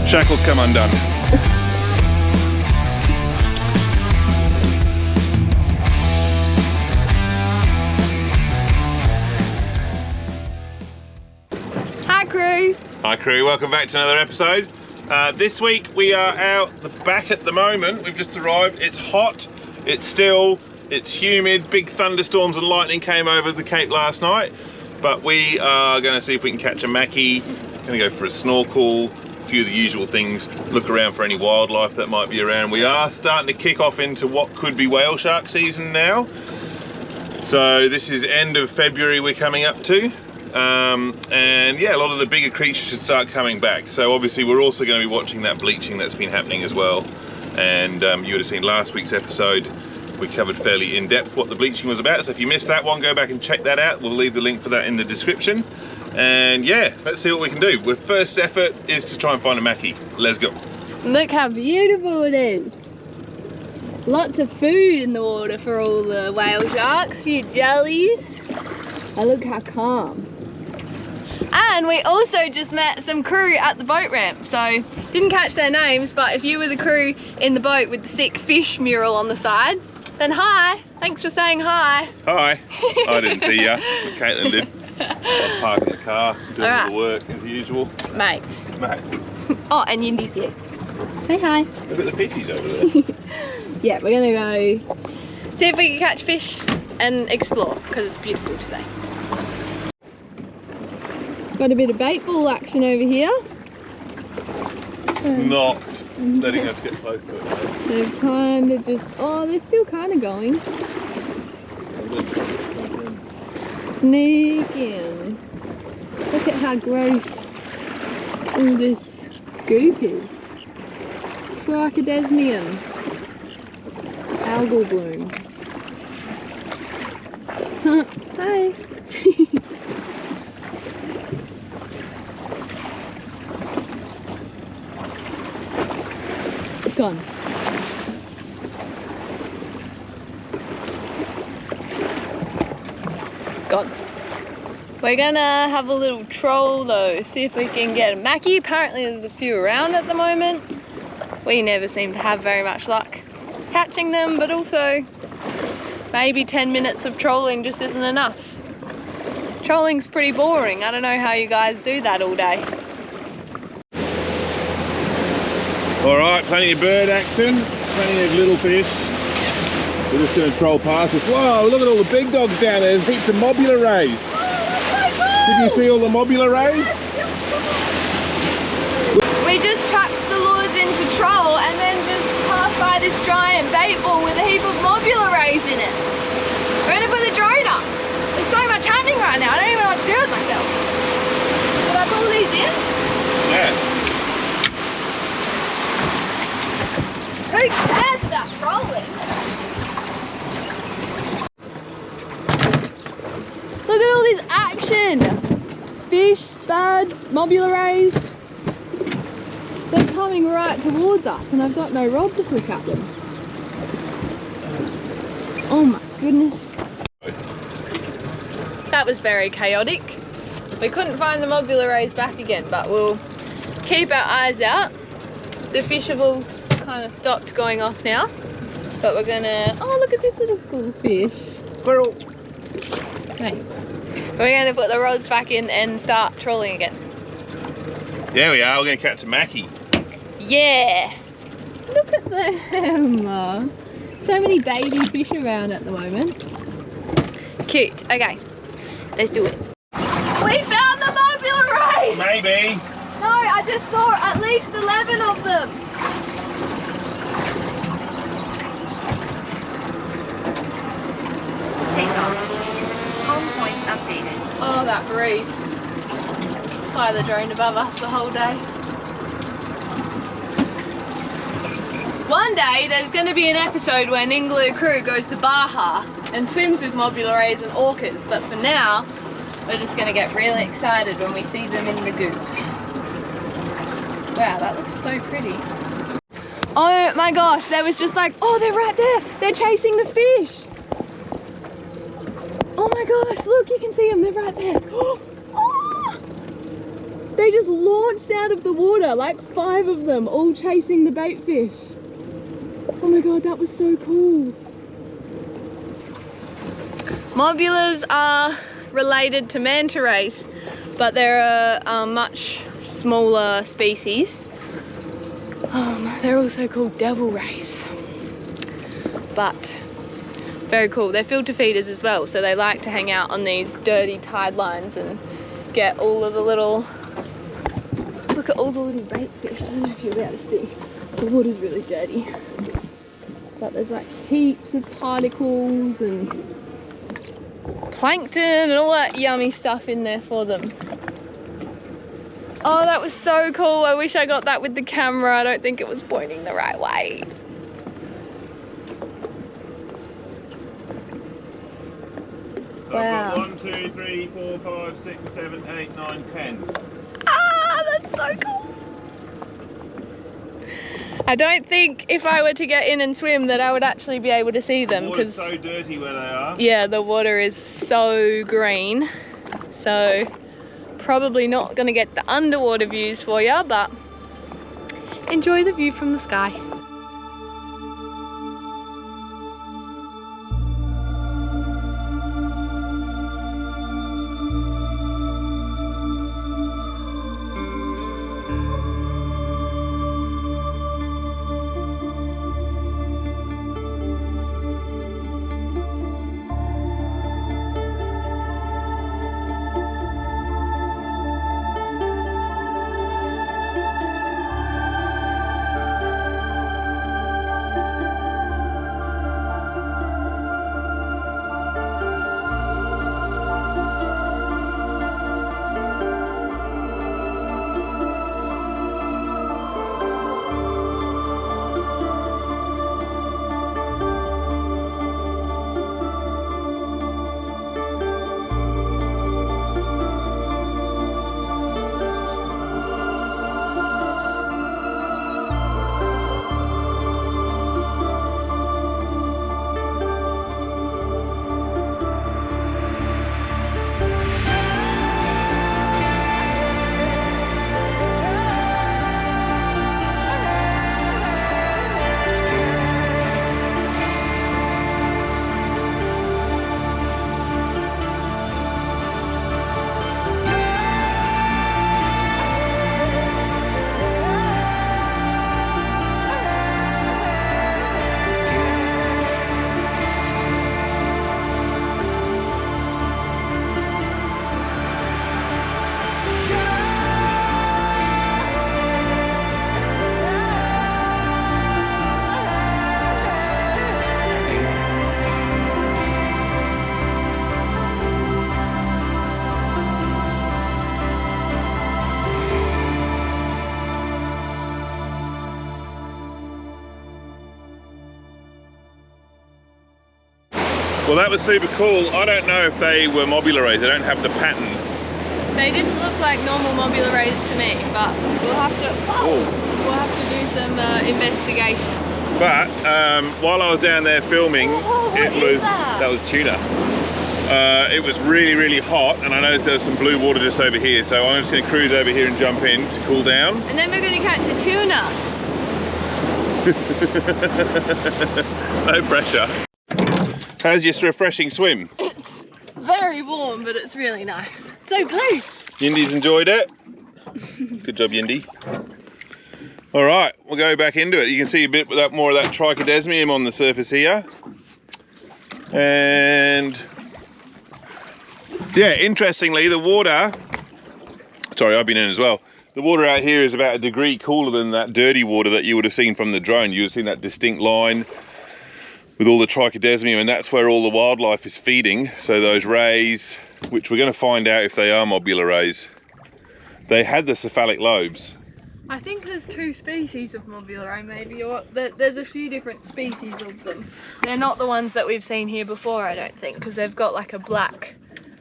Shackles come undone. Hi crew! Hi crew, welcome back to another episode. This week we are out the back at the moment. We've just arrived. It's hot, it's still, it's humid. Big thunderstorms and lightning came over the Cape last night. But we are going to see if we can catch a mackie. Going to go for a snorkel, a few of the usual things. Look around for any wildlife that might be around. We are starting to kick off into what could be whale shark season now. So this is end of February we're coming up to. And yeah, a lot of the bigger creatures should start coming back. So obviously we're also going to be watching that bleaching that's been happening as well. And you would have seen last week's episode, we covered fairly in depth what the bleaching was about. So if you missed that one, go back and check that out. We'll leave the link for that in the description. And yeah, let's see what we can do. Our first effort is to try and find a mackie. Let's go. Look how beautiful it is. Lots of food in the water for all the whale sharks, a few jellies. And look how calm. And we also just met some crew at the boat ramp, so didn't catch their names, but if you were the crew in the boat with the sick fish mural on the side, then hi, thanks for saying hi. Hi. I didn't see ya, but Caitlin did. I was parking the car, doing all the work as usual. Mate. Mate. Oh, and Yindy's here. Say hi. Look at the fishies over there. Yeah, we're gonna go see if we can catch fish and explore, because it's beautiful today. Got a bit of bait ball action over here. It's not letting us get close to it. They're kind of just, oh, they're still kind of going. Sneak in. Look at how gross all this goop is. Trichodesmium. Algal bloom. Hi. Gone. Gone. We're gonna have a little troll though, see if we can get a mackie. Apparently there's a few around at the moment. We never seem to have very much luck catching them, but also maybe 10 minutes of trolling just isn't enough. Trolling's pretty boring. I don't know how you guys do that all day. Alright, plenty of bird action, plenty of little fish. We're just going to troll past us. Whoa, look at all the big dogs down there. There's heaps of Mobula Rays. Did you see all the Mobula Rays? We just chucked the lures into troll and then just passed by this giant bait ball with a heap of Mobula Rays in it. We're going to put the drone up. There's so much happening right now. I don't even know what to do with myself. Should I pull these in? Yeah. Who cares about trolling? Look at all this action! Fish, birds, Mobula Rays. They're coming right towards us and I've got no rod to flick at them. Oh my goodness. That was very chaotic. We couldn't find the Mobula Rays back again, but we'll keep our eyes out. The fish have all kind of stopped going off now, but we're gonna, oh look at this little school fish. Squirrel. Okay. We're gonna put the rods back in and start trolling again. There we are, we're going to catch a mackie. Yeah! Look at them! So many baby fish around at the moment. Cute. Okay, let's do it. We found the Mobula Rays! Maybe. No, I just saw at least 11 of them. Takeoff. Home point updated. Oh, that breeze. Fly the drone above us the whole day. One day there's going to be an episode where Ningaloo crew goes to Baja and swims with Mobula Rays and orcas, but for now we're just going to get really excited when we see them in the goop. Wow, that looks so pretty. Oh my gosh, there was just like, oh, they're right there. They're chasing the fish. Oh my gosh, look, you can see them. They're right there. Oh, they're they just launched out of the water, like 5 of them, all chasing the bait fish. Oh my god, that was so cool. Mobulas are related to manta rays, but they're a much smaller species. They're also called devil rays, but very cool. They're filter feeders as well, so they like to hang out on these dirty tide lines and get all of the little, look at all the little bait fish. I don't know if you'll be able to see. The water's really dirty, but there's like heaps of particles and plankton and all that yummy stuff in there for them. Oh, that was so cool. I wish I got that with the camera. I don't think it was pointing the right way. Wow. I've got 1, 2, 3, 4, 5, 6, 7, 8, 9, 10. Ah, that's so cool. I don't think if I were to get in and swim that I would actually be able to see them, because The water's so dirty where they are. Yeah, the water is so green, so probably not going to get the underwater views for you, but enjoy the view from the sky. Well, that was super cool. I don't know if they were Mobula Rays. They don't have the pattern. They didn't look like normal Mobula Rays to me, but we'll have to do some investigation. But while I was down there filming, that was tuna. It was really, really hot, and I noticed there's some blue water just over here, so I'm just going to cruise over here and jump in to cool down. And then we're going to catch a tuna. No pressure. How's your refreshing swim? It's very warm, but it's really nice. So blue. Yindy's enjoyed it. Good job, Yindy. All right, we'll go back into it. You can see a bit more of that trichodesmium on the surface here. And yeah, interestingly, the water, sorry, I've been in as well. The water out here is about a degree cooler than that dirty water that you would have seen from the drone. You would have seen that distinct line with all the trichodesmium, and that's where all the wildlife is feeding. So those rays, which we're going to find out if they are Mobula Rays, they had the cephalic lobes. I think there's 2 species of Mobula Ray maybe, or there's a few different species of them. They're not the ones that we've seen here before, I don't think, because they've got like a black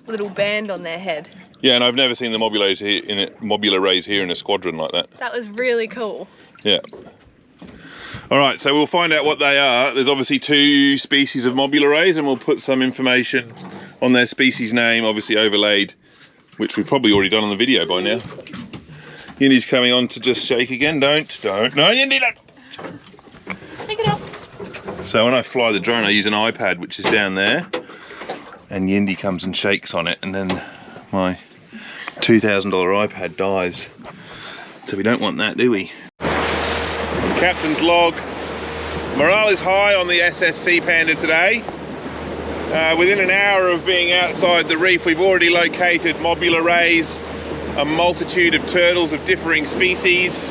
little band on their head. Yeah, and I've never seen the Mobula Rays here in a squadron like that. That was really cool. Yeah. All right, so we'll find out what they are. There's obviously 2 species of Mobula Rays, and we'll put some information on their species name, obviously overlaid, which we've probably already done on the video by now. Yindy's coming on to just shake again. Don't. No, Yindy, don't. Shake it up. So when I fly the drone, I use an iPad, which is down there, and Yindy comes and shakes on it, and then my $2,000 iPad dies. So we don't want that, do we? Captain's log. Morale is high on the SS CPanda today. Within an hour of being outside the reef, we've already located Mobula Rays, a multitude of turtles of differing species,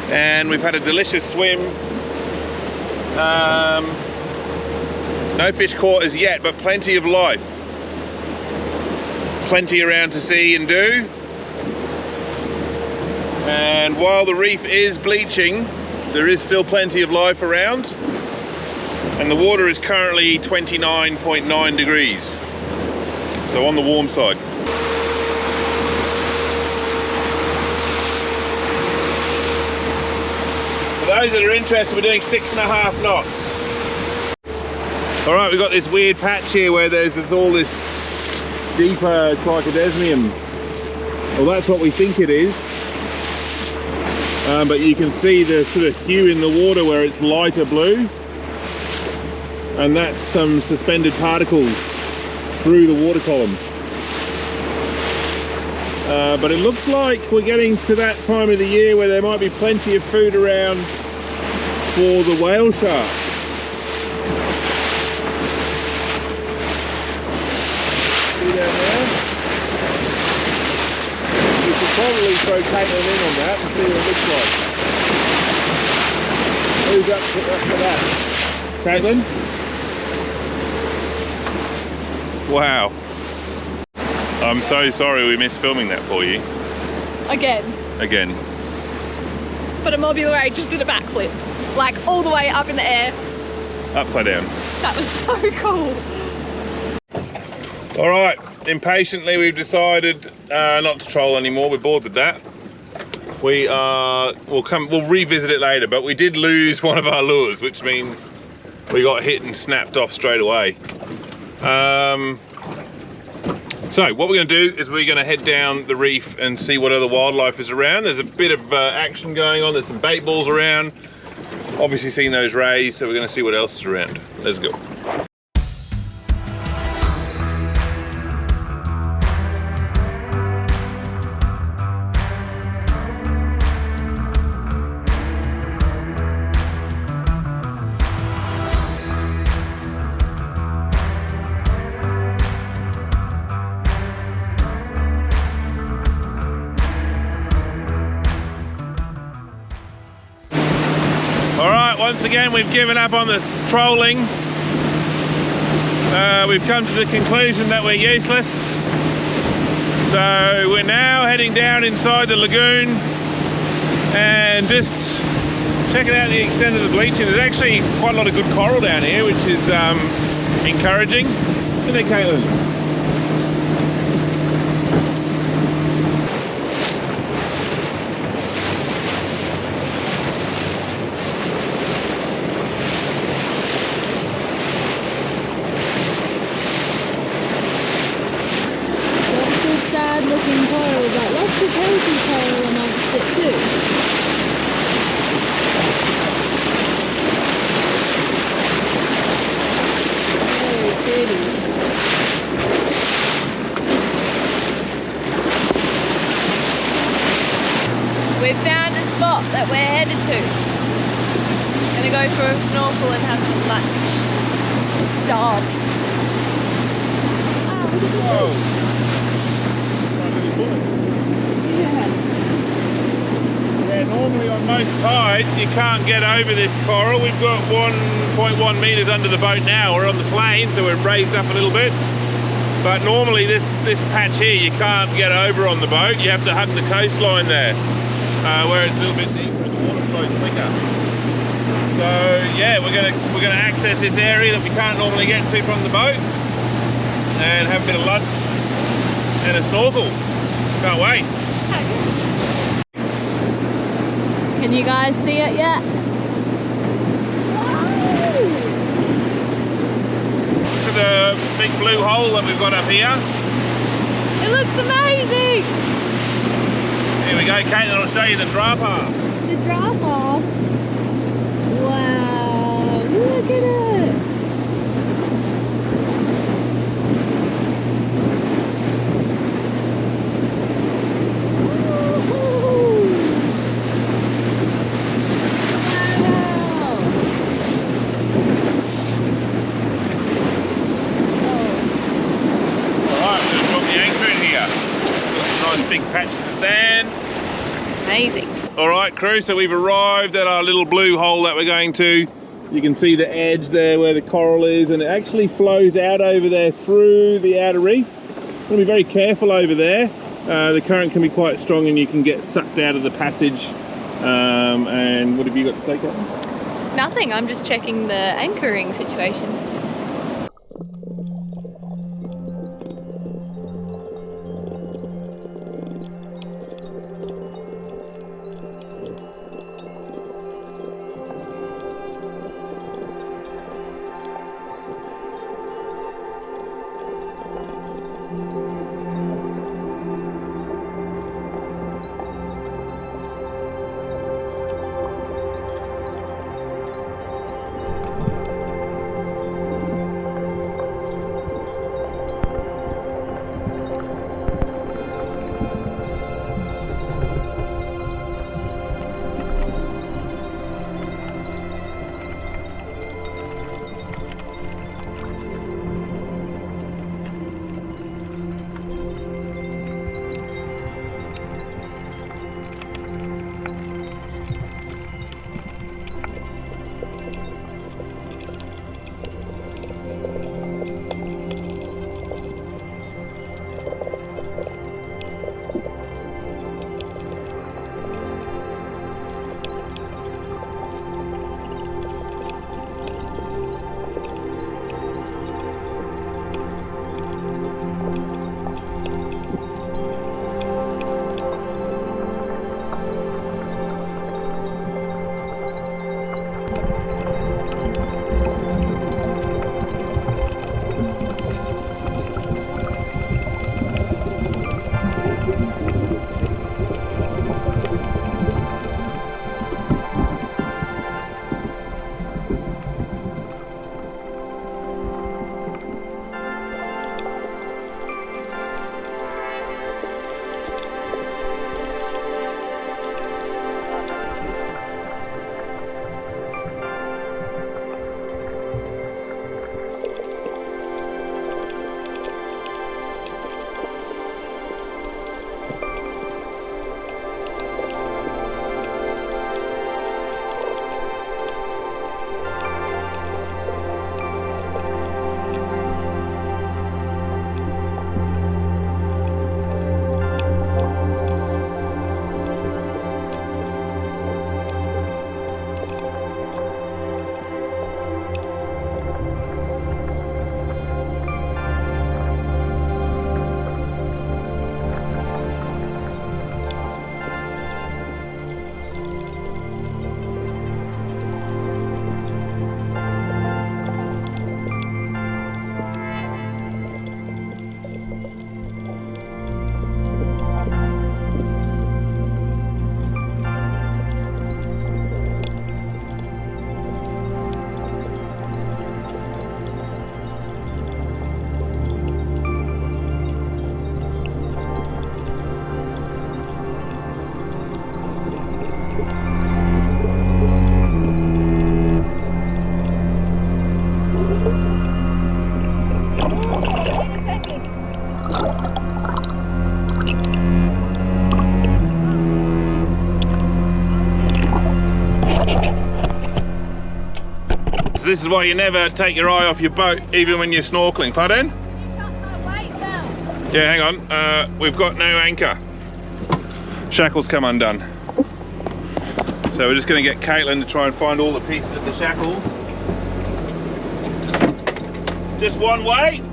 and we've had a delicious swim. No fish caught as yet, but plenty of life. Plenty around to see and do. And while the reef is bleaching, there is still plenty of life around. And the water is currently 29.9 degrees. So on the warm side. For those that are interested, we're doing 6.5 knots. All right, we've got this weird patch here where there's all this deeper trichodesmium. Well, that's what we think it is. But you can see the sort of hue in the water where it's lighter blue. And that's some suspended particles through the water column. But it looks like we're getting to that time of the year where there might be plenty of food around for the whale shark. See down there? We should probably throw Caitlin in on that and see what it looks like. Who's up for that? Caitlin? Wow. I'm so sorry we missed filming that for you. Again. But a Mobula Ray just did a backflip. Like all the way up in the air. Upside down. That was so cool. All right, impatiently we've decided not to troll anymore. We're bored with that. We'll revisit it later, but we did lose one of our lures, which means we got hit and snapped off straight away. So what we're going to do is we're going to head down the reef and see what other wildlife is around. There's a bit of action going on. There's some bait balls around. Obviously seen those rays, so we're going to see what else is around. Let's go. Once again, we've given up on the trolling. We've come to the conclusion that we're useless. So we're now heading down inside the lagoon and just checking out the extent of the bleaching. There's actually quite a lot of good coral down here, which is encouraging. Isn't it, Caitlin? Looking coral, but lots of healthy coral amongst it too. So pretty. We've found a spot that we're headed to. Gonna go for a snorkel and have some lunch. Dog. Ah, look at this. Whoa. Yeah, normally on most tides you can't get over this coral. We've got 1.1 metres under the boat now. We're on the plain, so we're raised up a little bit. But normally this patch here you can't get over on the boat. You have to hug the coastline there, where it's a little bit deeper and the water flows quicker. So yeah, we're gonna access this area that we can't normally get to from the boat and have a bit of lunch and a snorkel. Can't wait. Can you guys see it yet? To the big blue hole that we've got up here. It looks amazing! Here we go, Caitlin, I'll show you the drop off. The drop off. Wow, look at it. Big patches of sand. Amazing. Alright crew, so we've arrived at our little blue hole that we're going to. You can see the edge there where the coral is, and it actually flows out over there through the outer reef. You've got to be very careful over there. The current can be quite strong and you can get sucked out of the passage. And what have you got to say, Caitlin? Nothing, I'm just checking the anchoring situation. So this is why you never take your eye off your boat, even when you're snorkeling. Pardon? Yeah, hang on. We've got no anchor. Shackles come undone. So we're just going to get Caitlin to try and find all the pieces of the shackle. Just one way.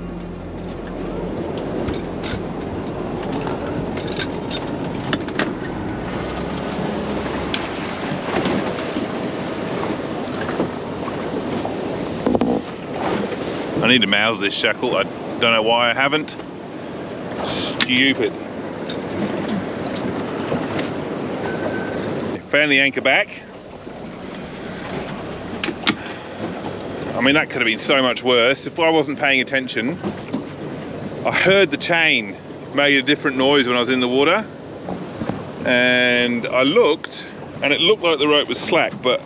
I need to mouse this shackle. I don't know why I haven't. Stupid. Found the anchor back. I mean, that could have been so much worse. If I wasn't paying attention, I heard the chain made a different noise when I was in the water. And I looked, and it looked like the rope was slack, but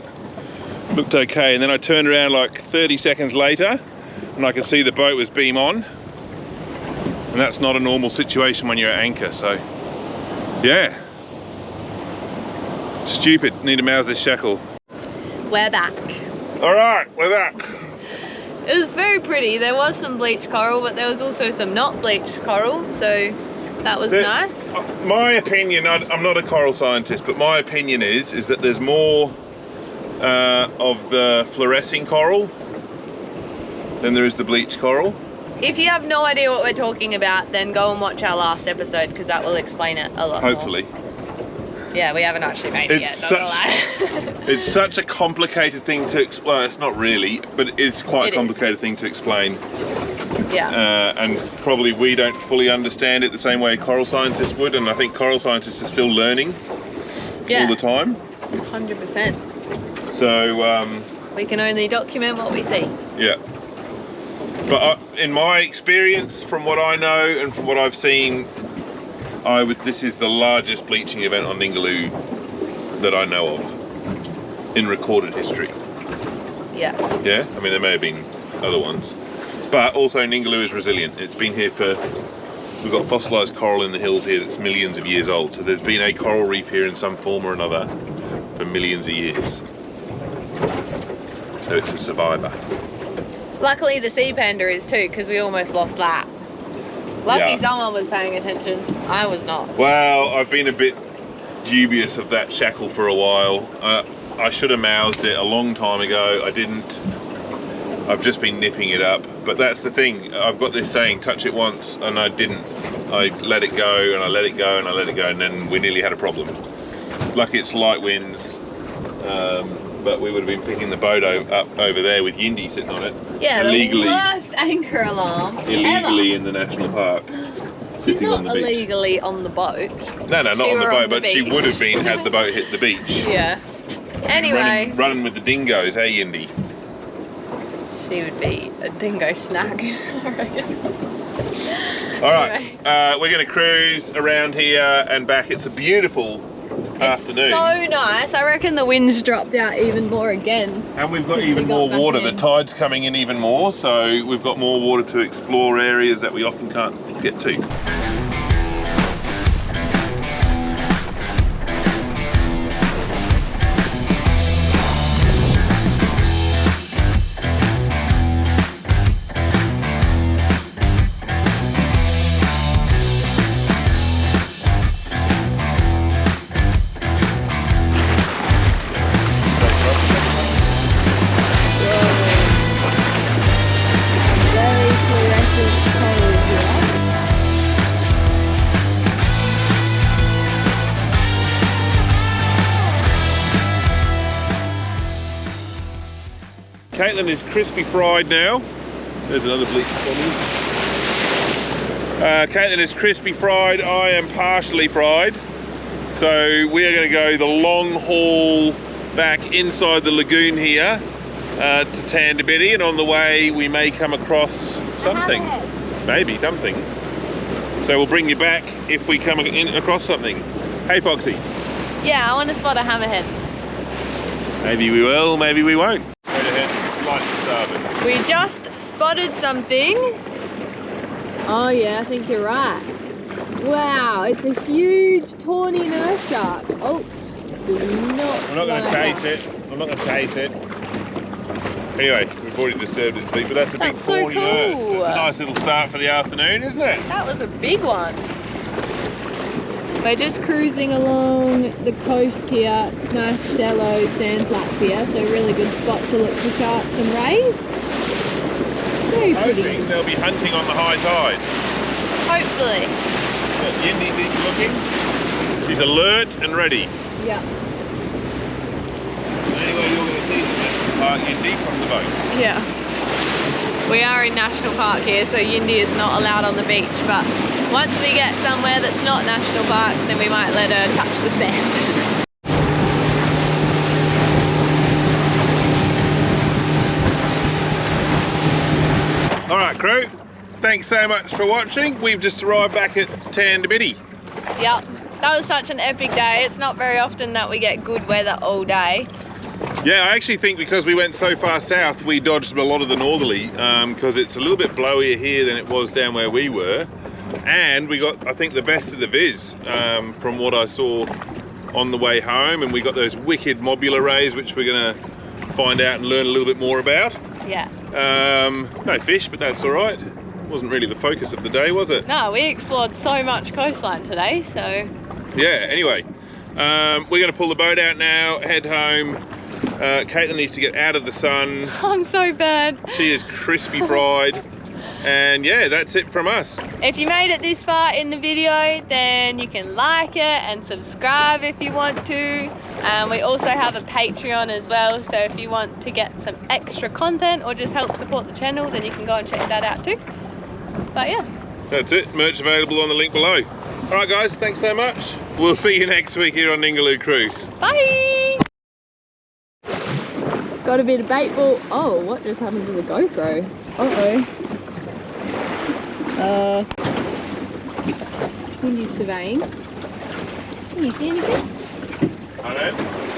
looked okay. And then I turned around like 30 seconds later, and I could see the boat was beam on. And that's not a normal situation when you're at anchor, so yeah. Stupid, need to mouse this shackle. We're back. All right, we're back. It was very pretty. There was some bleached coral, but there was also some not bleached coral, so that was nice. My opinion, I'm not a coral scientist, but my opinion is that there's more of the fluorescing coral than there is the bleached coral. If you have no idea what we're talking about, then go and watch our last episode, because that will explain it a lot Hopefully. more. Yeah, we haven't actually made it yet, not gonna lie. It's such a complicated thing to explain. Well, it's not really, but it's quite a complicated thing to explain. Yeah. And probably we don't fully understand it the same way coral scientists would, and I think coral scientists are still learning all the time. 100%. So we can only document what we see. Yeah. But in my experience, from what I know and from what I've seen, this is the largest bleaching event on Ningaloo that I know of in recorded history. Yeah. Yeah? I mean, there may have been other ones. But also Ningaloo is resilient. It's been here we've got fossilised coral in the hills here that's millions of years old. So there's been a coral reef here in some form or another for millions of years. So it's a survivor. Luckily the CPanda is too, because we almost lost that. Lucky someone was paying attention. I was not. Well, I've been a bit dubious of that shackle for a while. I should have moused it a long time ago. I didn't. I've just been nipping it up. But that's the thing. I've got this saying, touch it once, and I didn't. I let it go, and I let it go, and I let it go, and then we nearly had a problem. Lucky it's light winds. But we would have been picking the boat up over there with Yindi sitting on it. Yeah, illegally, the worst anchor alarm illegally ever. in the national park. She's not on the beach. illegally on the boat. No, not on the boat, but she beach. would have been had the boat hit the beach. Yeah. Anyway. Running with the dingoes, hey Yindi? She would be a dingo snack, I reckon. Alright, we're going to cruise around here and back. It's a beautiful afternoon. It's so nice. I reckon the wind's dropped out even more again. And we've got even more water. The tide's coming in even more, so we've got more water to explore areas that we often can't get to. Caitlin is crispy fried now. There's another bleach bottle. Caitlin is crispy fried. I am partially fried. So we are going to go the long haul back inside the lagoon here to Tandabiddy, and on the way we may come across something. Maybe something. So we'll bring you back if we come across something. Hey Foxy. Yeah, I want to spot a hammerhead. Maybe we will, maybe we won't. We just spotted something. Oh yeah, I think you're right. Wow, it's a huge tawny nurse shark. Oh, does not. I'm not going to chase it. I'm not going to chase it. Anyway, we've already disturbed its sleep, but that's a big tawny nurse. That's a nice little start for the afternoon, isn't it? That was a big one. We're just cruising along the coast here. It's nice shallow sand flats here, so really good spot to look for sharks and rays. Very pretty. Hoping they'll be hunting on the high tide. Hopefully. Yindy's looking. She's alert and ready. Yeah. Anyway, you're going to see the National Park Yindi from the boat. Yeah. We are in National Park here, so Yindi is not allowed on the beach, but once we get somewhere that's not National Park, then we might let her touch the sand. crew, thanks so much for watching. We've just arrived back at Tandabiddy. Yep, that was such an epic day. It's not very often that we get good weather all day. Yeah, I actually think because we went so far south, we dodged a lot of the northerly, because it's a little bit blowier here than it was down where we were. And we got, I think, the best of the viz from what I saw on the way home, and we got those wicked Mobula Rays, which we're going to find out and learn a little bit more about. Yeah. No fish, but that's all right. Wasn't really the focus of the day, was it? No, we explored so much coastline today, so... Yeah, anyway, we're going to pull the boat out now, head home. Caitlin needs to get out of the sun. I'm so bad. She is crispy fried. And yeah, that's it from us. If you made it this far in the video, then you can like it and subscribe if you want to. We also have a Patreon as well, so if you want to get some extra content or just help support the channel, then you can go and check that out too. But yeah. That's it, merch available on the link below. Alright guys, thanks so much. We'll see you next week here on Ningaloo Crew. Bye! Got a bit of bait ball. Oh, what just happened to the GoPro? Windy's surveying. Can you see anything?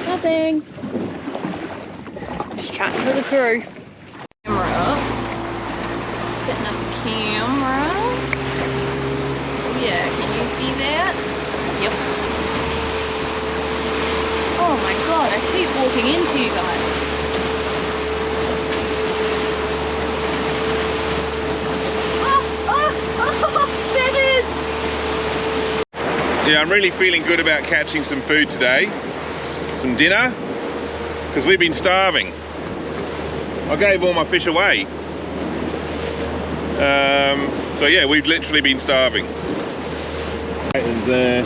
Nothing. Just chatting to the crew. Camera up. Setting up the camera. Oh yeah, can you see that? Yep. Oh my god, I keep walking into you guys. Yeah, I'm really feeling good about catching some food today. Some dinner, because we've been starving. I gave all my fish away. So yeah, we've literally been starving. Caitlin's there,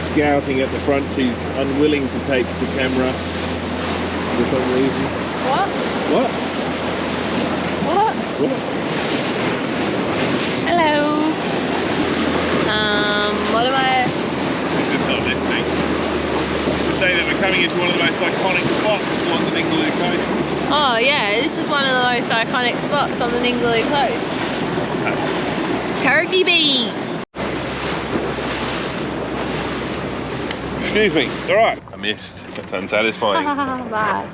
scouting at the front. She's unwilling to take the camera for some reason. What? What? What? What? Hello. What am I? She's just not listening. To say that we're coming into one of the most iconic spots along the Ningaloo coast. Oh yeah, this is one of the most iconic spots on the Ningaloo coast. Turkey Beach. Excuse me, it's alright. I missed. That's unsatisfying. Bye.